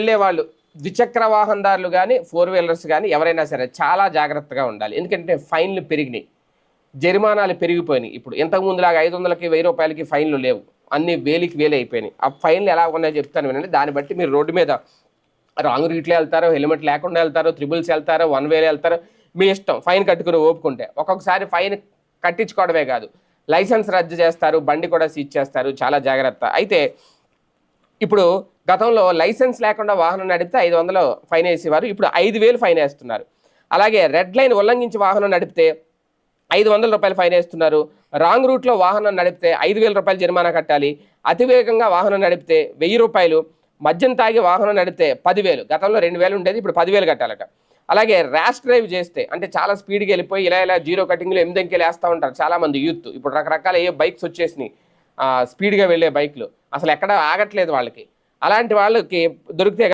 వెళ్ళే వాళ్ళు ద్విచక్ర వాహనదారులు కానీ 4 వీలర్స్ కానీ ఎవరైనా సరే చాలా జాగ్రత్తగా ఉండాలి. ఎందుకంటే ఫైన్లు పెరిగినాయి, జరిమానాలు పెరిగిపోయినాయి. ఇప్పుడు ఇంతకుముందులాగా 500కి 1000 రూపాయలకి ఫైన్లు లేవు, అన్ని వేలికి వేలు అయిపోయినాయి. ఆ ఫైన్లు ఎలా ఉన్నాయో చెప్తాను వినండి. దాన్ని బట్టి మీరు రోడ్డు మీద రాంగ్ రూట్లో వెళ్తారో, హెల్మెట్ లేకుండా వెళ్తారో, త్రిబుల్స్ వెళ్తారో, 1 వే వెళ్తారో మీ ఇష్టం. ఫైన్ కట్టుకుని ఓపుకుంటే ఒక్కొక్కసారి ఫైన్ కట్టించుకోవడమే కాదు, లైసెన్స్ రద్దు చేస్తారు, బండి కూడా సీజ్ చేస్తారు. చాలా జాగ్రత్త. అయితే ఇప్పుడు గతంలో లైసెన్స్ లేకుండా వాహనం నడిపితే 500 ఫైన్ వేసేవారు, ఇప్పుడు 5000 ఫైన్ వేస్తున్నారు. అలాగే రెడ్ లైన్ ఉల్లంఘించి వాహనం నడిపితే 500 రూపాయలు ఫైన్ వేస్తున్నారు. రాంగ్ రూట్లో వాహనం నడిపితే 5000 రూపాయలు జరిమానా కట్టాలి. అతివేగంగా వాహనం నడిపితే 1000 రూపాయలు, మద్యం తాగి వాహనం నడిపితే 10,000. గతంలో 2000 ఉండేది, ఇప్పుడు 10,000 కట్టాలట. అలాగే ర్యాష్ డ్రైవ్ చేస్తే, అంటే చాలా స్పీడ్గా వెళ్ళిపోయి ఇలా జీరో కటింగ్లో 8 అంకెలు వేస్తూ ఉంటారు చాలామంది యూత్. ఇప్పుడు రకరకాల ఏ బైక్స్ వచ్చేసినాయి, స్పీడ్గా వెళ్ళే బైక్లు, అసలు ఎక్కడ ఆగట్లేదు వాళ్ళకి. అలాంటి వాళ్ళకి దొరికితే